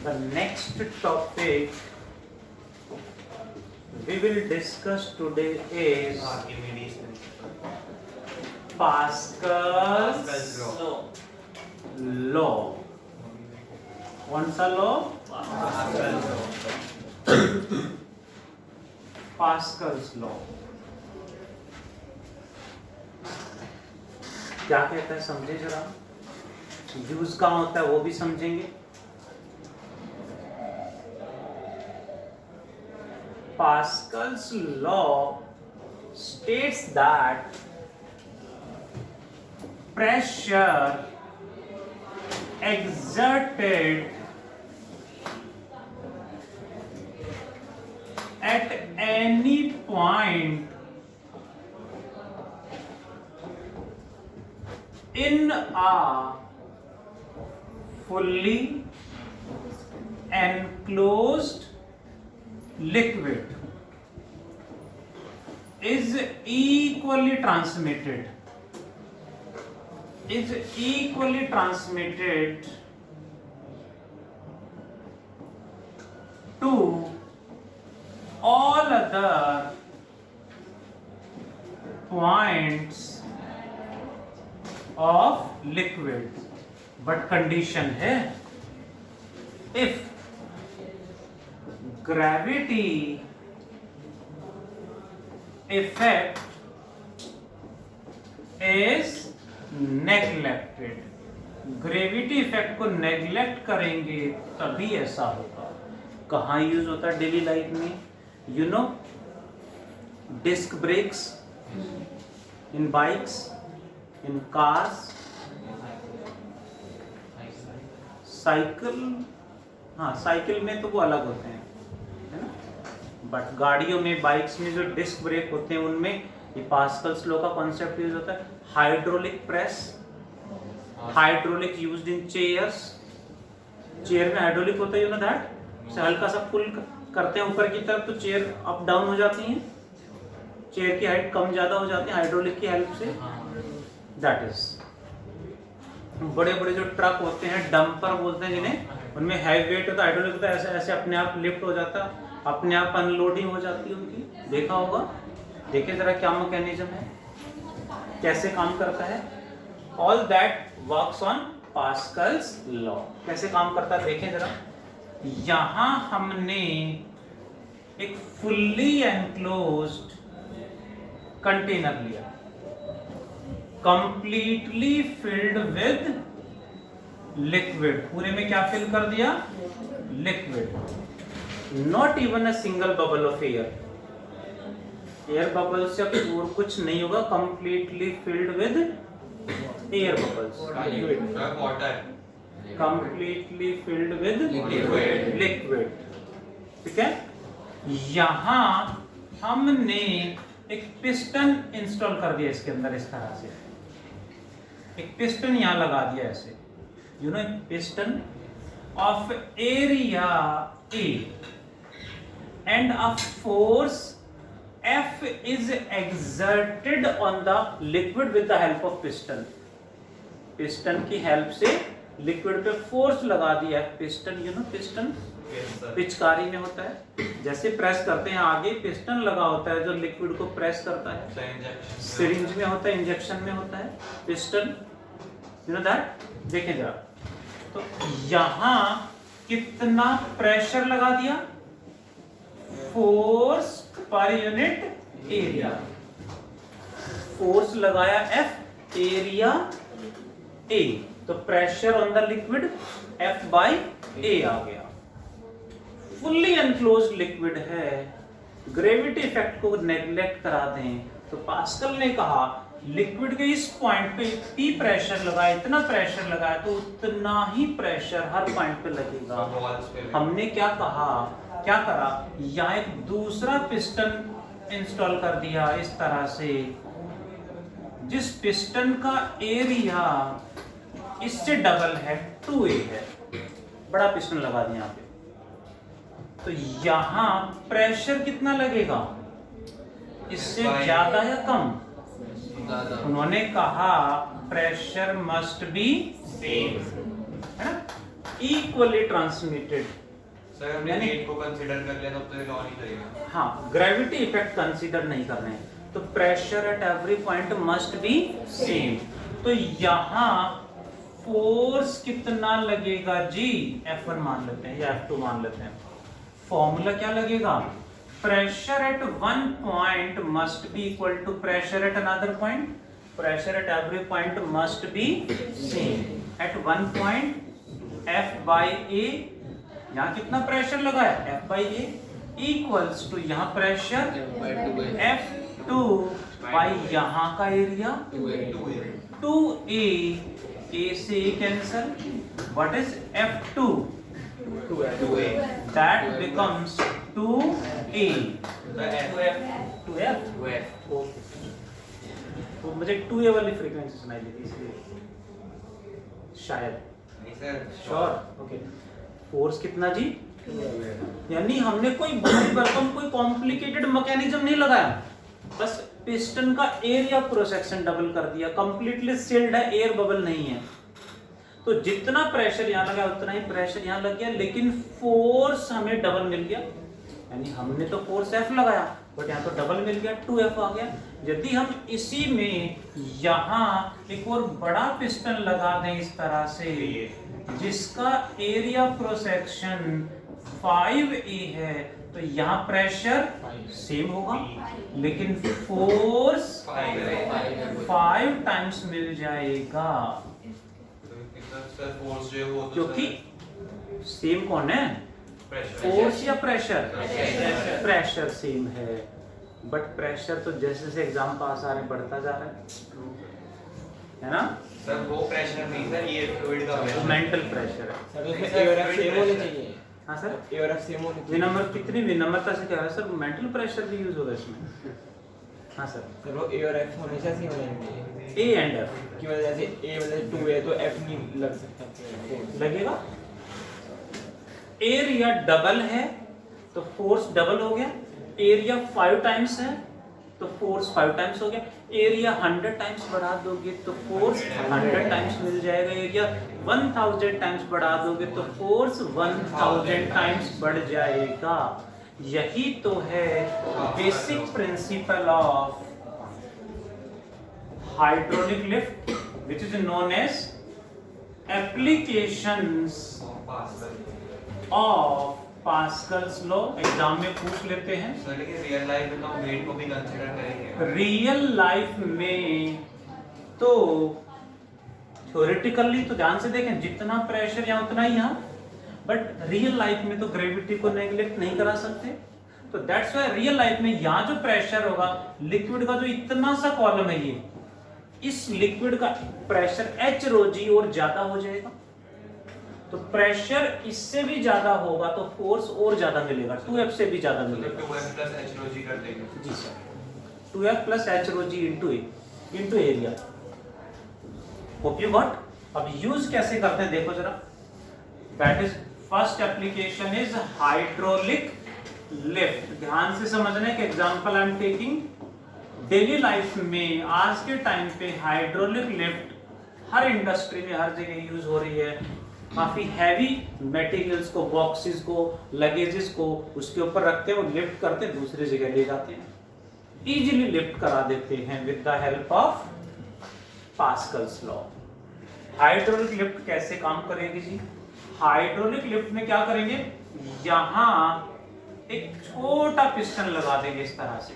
The next topic we will discuss today is Pascal's law. कौन सा law? Pascal's law. क्या कहता है समझे जरा, यूज कहाँ होता है वो भी समझेंगे. Pascal's law states that pressure exerted at any point in a fully enclosed liquid is equally transmitted to all other points of liquid, but condition है if gravity effect is neglected. Gravity effect को neglect करेंगे तभी ऐसा होगा. कहाँ use होता है daily life में? You know, disc brakes in bikes, in cars, cycle. हाँ, साइकिल में तो वो अलग होते हैं, है ना, बट गाड़ियों में, बाइक्स में जो डिस्क ब्रेक होते हैं उनमें ये पास्कल्स लॉ का कॉन्सेप्ट यूज होता है. Hydraulic press, hydraulic used in chairs. Chair में हाइड्रोलिक होता है, यू नो दैट. से हल्का सा पुल करते हैं ऊपर की तरफ तो चेयर अप डाउन हो जाती है, चेयर की हाइट कम ज्यादा हो जाती है हाइड्रोलिक की हेल्प से. That is. बड़े बड़े जो ट्रक होते हैं, डंपर बोलते हैं जिन्हें, उनमें हैवी वेट होता है, हाइड्रोलिक होता है, ऐसे ऐसे अपने आप लिफ्ट हो जाता है, अपने आप अनलोडिंग हो जाती है उनकी. देखा होगा, देखिए जरा क्या मैकेनिज्म है, कैसे काम करता है. All that works on Pascal's law. कैसे काम करता है देखें जरा. यहां हमने एक फुल्ली एनक्लोज्ड कंटेनर लिया, कंप्लीटली फिल्ड विद लिक्विड. पूरे में क्या फिल कर दिया? Liquid. Not even a single bubble of air. Air bubble से और कुछ नहीं होगा, completely filled with air bubbles. Completely filled with liquid. ठीक है. यहां हमने एक पिस्टन इंस्टॉल कर दिया इसके अंदर. इस तरह से एक पिस्टन यहां लगा दिया ऐसे, you know, piston of area A and a force F is exerted on the liquid with the help of piston. Piston की हेल्प से लिक्विड पे फोर्स लगा दिया है. पिस्टन, यू नो, पिस्टन पिचकारी में होता है, जैसे प्रेस करते हैं आगे पिस्टन लगा होता है जो लिक्विड को प्रेस करता है. सिरिंज में होता है, इंजेक्शन में होता है पिस्टन, यू नो दैट. देखें जरा, तो यहां कितना प्रेशर लगा दिया? Force per unit area. Force लगाया F, एरिया A, तो pressure on the liquid F by A आ गया. फुल्ली एनक्लोज्ड लिक्विड है, ग्रेविटी इफेक्ट को नेग्लेक्ट करा दें तो पास्कल ने कहा लिक्विड के इस पॉइंट पे इतनी प्रेशर लगाया, इतना प्रेशर लगाया तो उतना ही प्रेशर हर पॉइंट पे लगेगा. हमने क्या कहा, क्या करा, यहाँ एक दूसरा पिस्टन इंस्टॉल कर दिया इस तरह से, जिस पिस्टन का एरिया इससे डबल है, 2A है. बड़ा पिस्टन लगा दिया यहाँ पे, तो यहां प्रेशर कितना लगेगा? इससे ज्यादा या कम? उन्होंने कहा प्रेशर मस्ट बी सेम, है ना. Equally transmitted. सर हमने वेट को कंसीडर कर लिया तब तो ये लॉ नहीं करेगा। हाँ, ग्रेविटी इफेक्ट कंसीडर नहीं कर रहे हैं, तो pressure at every point must be same. तो यहाँ फोर्स कितना लगेगा जी, F1 मान लेते हैं या F2 मान लेते हैं। फॉर्मूला क्या लगेगा, pressure at one point must be equal to pressure at another point, pressure at every point must be same. At one point F by A, यहाँ कितना प्रेशर लगा है, F by A equals to यहाँ pressure F2 by यहाँ का area 2A, A से A cancel, what is F2, 2A, that becomes 2A, 2F, तो मुझे 2A वाली फ्रीक्वेंसी सुनाई दी थी इसलिए शायद, नहीं सर श्योर, ओके। फोर्स कितना जी, यानी हमने कोई बड़ी भरकम कोई कॉम्प्लिकेटेड मैकेनिज्म नहीं लगाया, बस पिस्टन का एरिया क्रॉस सेक्शन डबल कर दिया, कंप्लीटली सील्ड है, एयर बबल नहीं है, तो जितना प्रेशर यहाँ लगा उतना ही प्रेशर यहाँ लग गया, लेकिन फोर्स हमें डबल मिल गया, यानी हमने तो फोर्स F लगाया बट यहाँ तो डबल मिल गया, 2F आ गया। यदि हम इसी में यहाँ एक और बड़ा पिस्टन लगा दें इस तरह से, जिसका एरिया क्रॉस सेक्शन 5A है, तो यहाँ प्रेशर सेम होगा, लेकिन फोर्स 5 टाइम्स मिल जाएगा, सर फोर्स जो है वो तो क्योंकि सेम कौन है, फोर्स या प्रेशर, प्रेशर सेम है, बट प्रेशर तो जैसे जैसे एग्जाम पास आ रहे बढ़ता जा रहा है ना सर, वो प्रेशर नहीं सर, ये फ्लूइड का वो मेंटल प्रेशर है सर उसमें ए और एफ सेम होने चाहिए। हाँ सर, ए और एफ सेम होने चाहिए। विनम्र कितनी विनम्रता से कह रहा है सर, मेंटल प्रेशर भी यूज होगा इसमें। हाँ सर, सर वो ए और एफ हमेशा सेम होने चाहिए, ए एंड एफ की वजह से ए मतलब 2 है तो एफ नहीं लग सकता, लगेगा, एरिया डबल है तो फोर्स डबल हो गया, एरिया 5 टाइम्स है तो फोर्स 5 टाइम्स हो गया, एरिया 100 टाइम्स बढ़ा दोगे तो फोर्स 100 टाइम्स मिल जाएगा, एरिया 1000 टाइम्स बढ़ा दोगे तो फोर्स 1000 टाइम्स बढ़ जाएगा। यही तो है basic principle of hydraulic lift, which is known as applications of Pascal's law. Exam में पूछ लेते हैं सर, लेकिन रियल लाइफ में तो हम वेट को भी कंसीडर करेंगे। रियल लाइफ में तो थ्योरेटिकली तो ध्यान से देखें, जितना प्रेशर यहाँ उतना ही यहाँ, बट रियल लाइफ में तो ग्रेविटी को नेग्लेक्ट नहीं करा सकते, तो दैट्स व्हाई रियल लाइफ में यहाँ जो प्रेशर होगा लिक्विड का, जो इतना सा कॉलम है ये, इस लिक्विड का प्रेशर H rho g और ज्यादा हो जाएगा, तो प्रेशर इससे भी ज्यादा होगा तो फोर्स और ज्यादा मिलेगा, 2F से भी ज्यादा मिलेगा। 2F plus H rho g कर देंगे। जी sir, 2F plus H rho g into area. Hope you got. अब यूज कैसे करते हैं देखो जरा, that is first application is hydraulic lift. ध्यान से समझना है कि example I am taking daily life में, आज के टाइम पे हाइड्रोलिक लिफ्ट हर इंडस्ट्री में हर जगह यूज हो रही है। काफी हैवी मटेरियल्स को, बॉक्सेस को, लगेजेस को उसके ऊपर रखते हैं और लिफ्ट करते हैं, दूसरी जगह ले जाते हैं, इजीली लिफ्ट करा देते हैं with the help of Pascal's law. Hydraulic lift कैसे काम करेगी जी? हाइड्रोलिक लिफ्ट में क्या करेंगे, यहां एक छोटा पिस्टन लगा देंगे इस तरह से,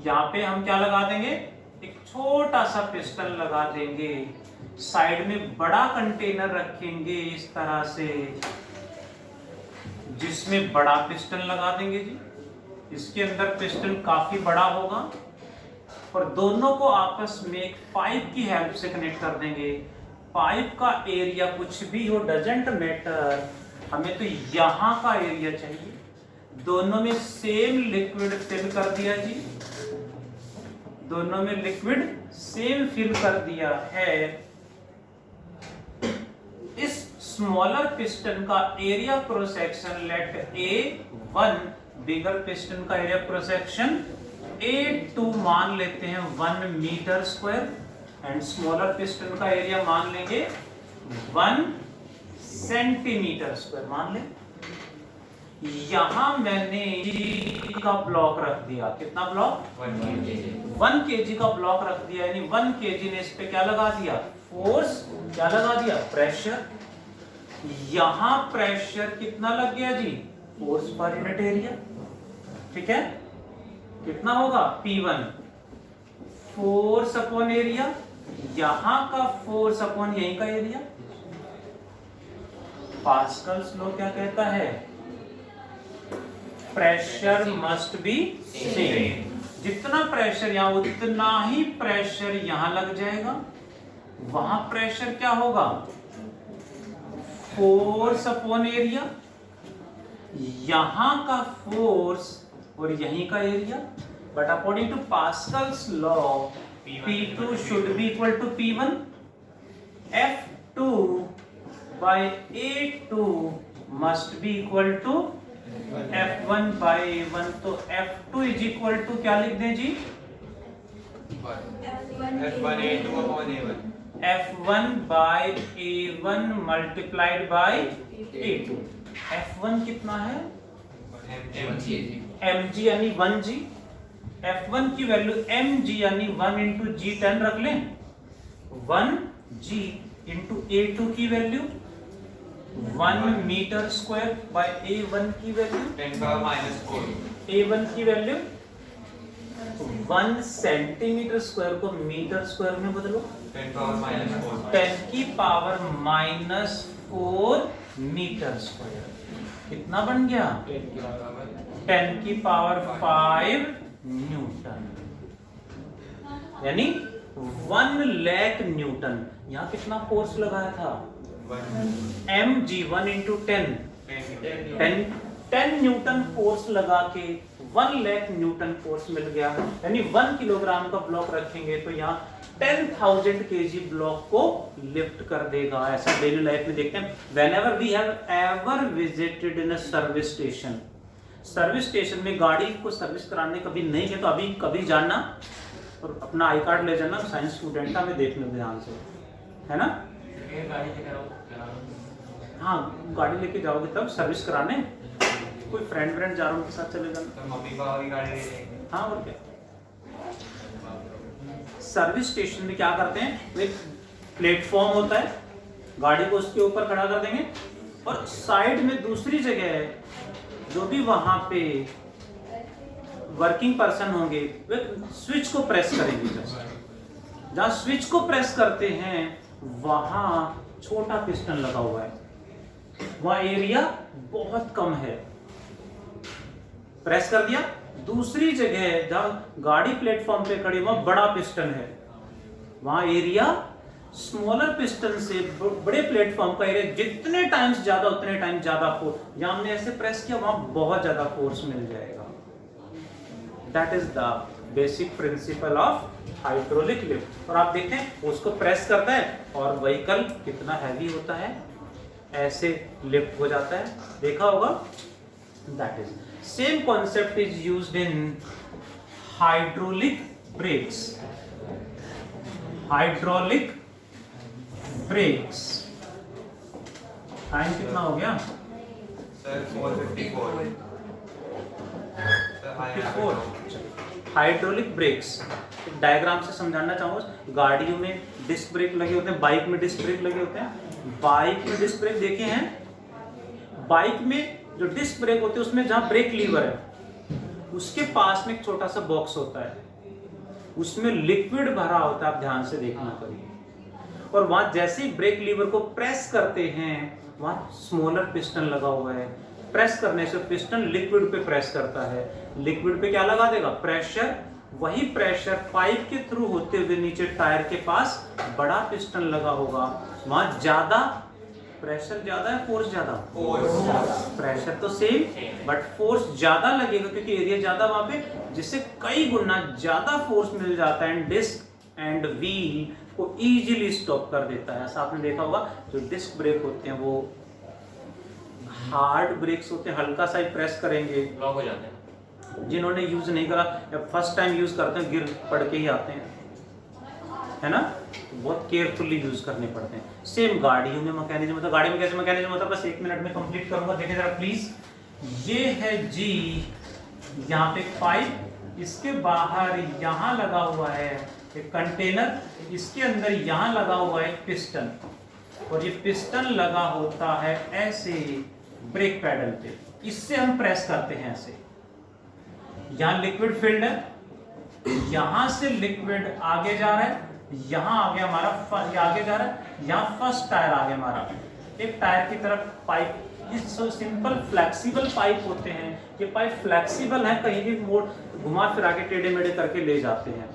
यहां पे हम क्या लगा देंगे, एक छोटा सा पिस्टन लगा देंगे, साइड में बड़ा कंटेनर रखेंगे इस तरह से, जिसमें बड़ा पिस्टन लगा देंगे जी, इसके अंदर पिस्टन काफी बड़ा होगा और दोनों को आपस में एक पाइप की हेल्प से कनेक्ट कर देंगे। पाइप का एरिया कुछ भी हो, डजंट मैटर, हमें तो यहां का एरिया चाहिए। दोनों में सेम लिक्विड फिल कर दिया जी, दोनों में लिक्विड सेम फिल कर दिया है। इस स्मॉलर पिस्टन का area cross section let A1, bigger piston का एरिया क्रॉस सेक्शन A2 मान लेते हैं 1 metre square, and smaller piston का एरिया मान लेंगे 1 सेंटीमीटर स्क्वायर मान ले। यहां मैंने kg का ब्लॉक रख दिया, कितना ब्लॉक? 1 kg का ब्लॉक रख दिया, यानी 1 kg ने इस पे क्या लगा दिया? फोर्स। क्या लगा दिया? प्रेशर। यहां प्रेशर कितना लग गया जी? Force per unit area. ठीक है, कितना होगा? P1 फोर्स अपॉन एरिया, यहां का फोर्स अपॉन यहीं का एरिया। पास्कल्स लॉ क्या कहता है? Pressure must be same. जितना प्रेशर यहां उतना ही प्रेशर यहां लग जाएगा। वहां प्रेशर क्या होगा? फोर्स अपॉन एरिया, यहां का फोर्स और यहीं का area. But according to Pascal's law P2 should be equal to P1, F2 by A2 must be equal to F1 by A1। तो F2 is equal to क्या लिख दें जी? F1 A2 upon A1। F1 by A1 multiplied by A2। F1 कितना है? mg यानी 1g। F1 की value mg यानी 1 into जी 10 रख लें। 1g इंटू A2 की value 1 metre square by A1 की वैल्यू 10⁻⁴। A1 की वैल्यू 1 सेंटीमीटर स्क्वायर को मीटर स्क्वायर में बदलो। 10⁻⁴। 10 की पावर -4 मीटर स्क्वायर कितना बन गया? 10 की पावर 5 न्यूटन, यानी 1 लाख न्यूटन। यहाँ कितना फोर्स लगाया था? mg 1 इंटू 10 न्यूटन फोर्स लगा के 1 लाख न्यूटन फोर्स मिल गया। यानी 1 किलोग्राम का ब्लॉक रखेंगे तो यहाँ 10,000 kg ब्लॉक को लिफ्ट कर देगा। ऐसा डेली लाइफ में देखते हैं। Whenever we have ever visited in a service station, service station में गाड़ी को सर्विस कराने कभी नहीं गए तो अभी कभी जाना और अपना आई कार्ड ले जाना। साइंस स्टूडेंट का मैं देख लूँ ध्यान से, है ना? हाँ, गाड़ी लेके जाओगे तब सर्विस कराने। कोई फ्रेंड जा रहा उनके साथ चले जाना। तो मम्मी पापा की गाड़ी ले जाएंगे। हाँ, और क्या। सर्विस स्टेशन में क्या करते हैं? एक प्लेटफॉर्म होता है, गाड़ी को उसके ऊपर खड़ा कर देंगे और साइड में दूसरी जगह है। जो भी वहां पे वर्किंग पर्सन होंगे वे स्विच को प्रेस करेंगे। जहां स्विच को प्रेस करते हैं वहां छोटा पिस्टन लगा हुआ है, वहां एरिया बहुत कम है। प्रेस कर दिया। दूसरी जगह जहां गाड़ी प्लेटफॉर्म पे खड़ी वहां बड़ा पिस्टन है, वहां एरिया स्मॉलर पिस्टन से बड़े प्लेटफॉर्म का एरिया जितने टाइम्स ज्यादा उतने टाइम ज्यादा फोर्स। जहां हमने ऐसे प्रेस किया वहां बहुत ज्यादा फोर्स मिल जाएगा। That is the basic principle of hydraulic lift. और आप देखते हैं उसको प्रेस करता है और व्हीकल कितना हैवी होता है, ऐसे लिफ्ट हो जाता है। देखा होगा। That is same concept is used in hydraulic breaks. Hydraulic breaks. Time कितना हो गया? सर 454। हाइड्रोलिक ब्रेक्स डायग्राम से समझाना चाहूंगा। गाड़ियों में डिस्क ब्रेक लगे होते हैं, बाइक में डिस्क ब्रेक लगे होते हैं। बाइक में डिस्क ब्रेक देखे हैं? बाइक में जो डिस्क ब्रेक होते हैं उसमें जहां ब्रेक लीवर है उसके पास में एक छोटा सा बॉक्स होता है, उसमें लिक्विड भरा होता है। आप ध्यान से देखना करिए। और वहां जैसे ही ब्रेक लीवर को प्रेस करते हैं वहां स्मॉलर पिस्टन लगा हुआ है। प्रेस करने से पिस्टन लिक्विड पे प्रेस करता है। लिक्विड पे क्या लगा देगा? प्रेशर। वही प्रेशर पाइप के थ्रू होते हुए नीचे टायर के पास बड़ा पिस्टन लगा होगा। वहां ज्यादा प्रेशर ज्यादा है, फोर्स ज्यादा? प्रेशर तो सेम बट फोर्स ज्यादा लगेगा क्योंकि एरिया ज्यादा वहां पे, जिससे कई गुना ज्यादा फोर्स मिल जाता है। एंड डिस्क एंड व्हील को इजीली स्टॉप कर देता है। ऐसा आपने देखा होगा। जो डिस्क ब्रेक होते हैं वो हार्ड ब्रेक्स होते हैं, हल्का सा ही प्रेस करेंगे ब्लॉक हो जाते हैं। जिन्होंने यूज नहीं करा या फर्स्ट टाइम यूज करते हैं गिर पड़ के ही आते हैं, है ना? बहुत केयरफुली यूज करने पड़ते हैं। सेम गाड़ियों में मैकेनिज्म होता है। गाड़ी में कैसे मैकेनिज्म होता है, बस 1 मिनट में कंप्लीट करूंगा, देखिए जरा प्लीज। ये है जी, यहाँ पे पाइप, इसके बाहर यहाँ लगा हुआ है एक कंटेनर, इसके अंदर यहाँ लगा हुआ है पिस्टन, और ये पिस्टन लगा होता है ऐसे ब्रेक पैडल पे, इससे हम प्रेस करते हैं ऐसे। यहाँ लिक्विड फिल्ड है, यहां से लिक्विड आगे जा रहा है, यहां आ गया हमारा, ये आगे जा रहा है, यहाँ फर्स्ट टायर आ गया हमारा, एक टायर की तरफ पाइप। इस सिंपल फ्लेक्सिबल पाइप होते हैं, ये पाइप फ्लेक्सिबल है, कहीं भी मोड़ घुमा फिरा के टेढ़े मेढ़े करके ले जाते हैं,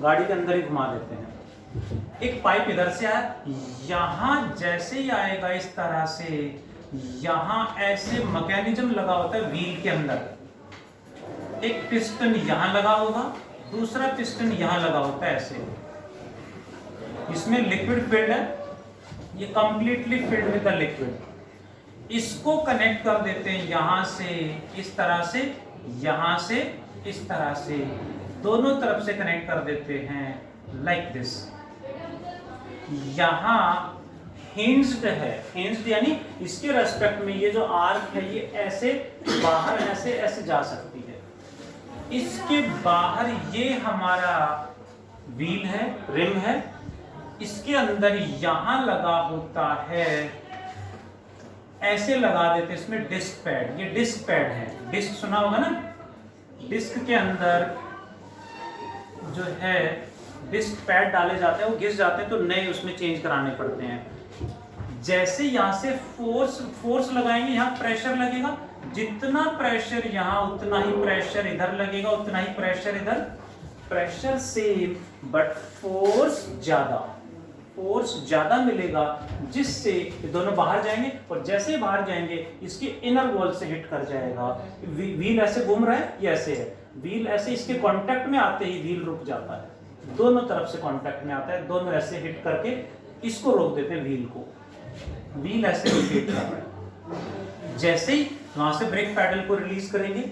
गाड़ी के अंदर ही घुमा देते हैं। एक पाइप इधर से आया, यहां जैसे ही आएगा इस तरह से, यहां ऐसे मैकेनिज्म लगा होता है व्हील के अंदर, एक पिस्टन यहां लगा होगा, दूसरा पिस्टन यहां लगा होता है ऐसे। इसमें लिक्विड फिल्ड है, ये completely filled with the liquid. इसको कनेक्ट कर देते हैं यहां से इस तरह से, यहां से इस तरह से, दोनों तरफ से कनेक्ट कर देते हैं लाइक दिस। यहां हिंज्ड है, हिंज्ड यानी इसके रेस्पेक्ट में ये जो आर्क है ये ऐसे बाहर ऐसे ऐसे जा सकती है। इसके बाहर ये हमारा व्हील है, रिम है, इसके अंदर यहां लगा होता है, ऐसे लगा देते, इसमें डिस्क पैड, ये डिस्क पैड है, डिस्क सुना होगा ना, डिस्क के अंदर जो है डिस्क पैड डाले जाते हैं, वो घिस जाते हैं तो नए उसमें चेंज कराने पड़ते हैं। जैसे यहाँ से फोर्स लगाएंगे, यहाँ प्रेशर लगेगा, जितना प्रेशर यहाँ उतना ही प्रेशर इधर लगेगा, उतना ही प्रेशर इधर, प्रेशर सेम बट फोर्स ज्यादा मिलेगा, जिससे ये दोनों बाहर जाएंगे, और जैसे बाहर जाएंगे इसके इनर वॉल से हिट कर जाएगा। व्हील ऐसे घूम रहा है, ये ऐसे है, व्हील ऐसे इसके कांटेक्ट में आते ही व्हील रुक जाता है, दोनों तरफ से कांटेक्ट में आता है, दोनों ऐसे हिट करके इसको रोक देते हैं व्हील को, व्हील ऐसे रोटेट कर रहा है। जैसे ही वहां से ब्रेक पैडल को रिलीज करेंगे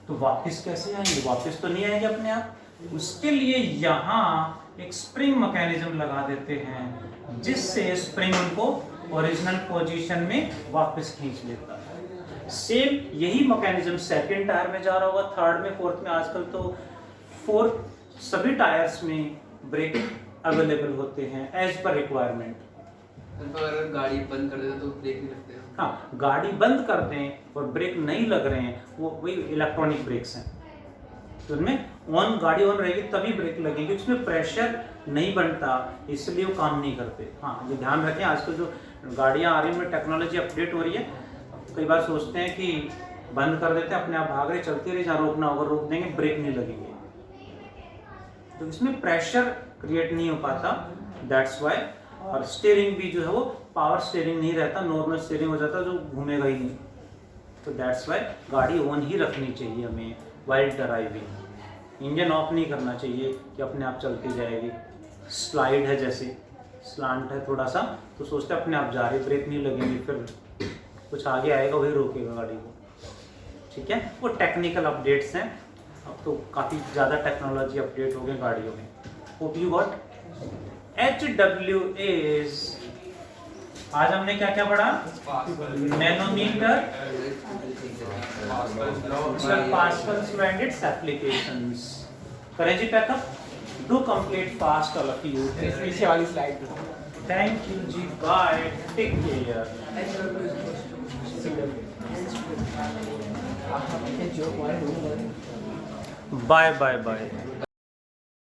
तो वापस कैसे आएंगे, वापस तो नहीं आएंगे अपने आप, उसके लिए यहाँ एक स्प्रिंग मैकेनिज्म लगा देते हैं, जिससे स्प्रिंग उनको ओरिजिनल पोजीशन में वापस खींच लेता है। सेम यही मैकेनिज्म सेकंड टायर में जा रहा होगा, थर्ड में, फोर्थ में, आजकल तो फोर्थ सभी टायर्स में ब्रेक अवेलेबल होते हैं एज पर रिक्वायरमेंट। अगर गाड़ी बंद कर देते तो ब्रेक नहीं लगते हैं। हाँ, गाड़ी बंद कर दें और ब्रेक नहीं लग रहे हैं, वो वही इलेक्ट्रॉनिक ब्रेक्स हैं, तो उनमें गाड़ी ऑन रहेगी तभी ब्रेक लगेंगे, उसमें प्रेशर नहीं बनता, इसलिए वो काम नहीं करते। हाँ, ये ध्यान रखें, आजकल जो गाड़ियाँ आ रही हैं उनमें टेक्नोलॉजी अपडेट हो रही है, कई बार सोचते हैं कि बंद कर देते हैं, अपने आप भाग रहे, चलती रही, जहाँ रोकना होगा रोक देंगे, ब्रेक नहीं लगेंगे, तो इसमें प्रेशर क्रिएट नहीं हो पाता, दैट्स वाई। और स्टीयरिंग भी जो है वो पावर स्टीयरिंग नहीं रहता, नॉर्मल स्टीयरिंग हो जाता जो घूमेगा ही नहीं, तो दैट्स वाई गाड़ी ऑन ही रखनी चाहिए हमें वाइल ड्राइविंग। इंजन ऑफ नहीं करना चाहिए कि अपने आप चलती जाएगी। स्लाइड है, जैसे स्लांट है थोड़ा सा, तो सोचते अपने आप जा रही, ब्रेक नहीं लगेंगी, फिर कुछ आगे आएगा वही रोकेगा गाड़ी को, ठीक है। वो टेक्निकल अपडेट्स हैं, अब तो काफ़ी ज़्यादा टेक्नोलॉजी अपडेट हो गई गाड़ियों में। Hope you got. HWAs, आज हमने क्या क्या पढ़ा, nanometre, Pascal's law and its applications। करें जी pack up, do complete fast all of you. पीछे वाली स्लाइड। थैंक यू जी, bye, take care, bye bye bye.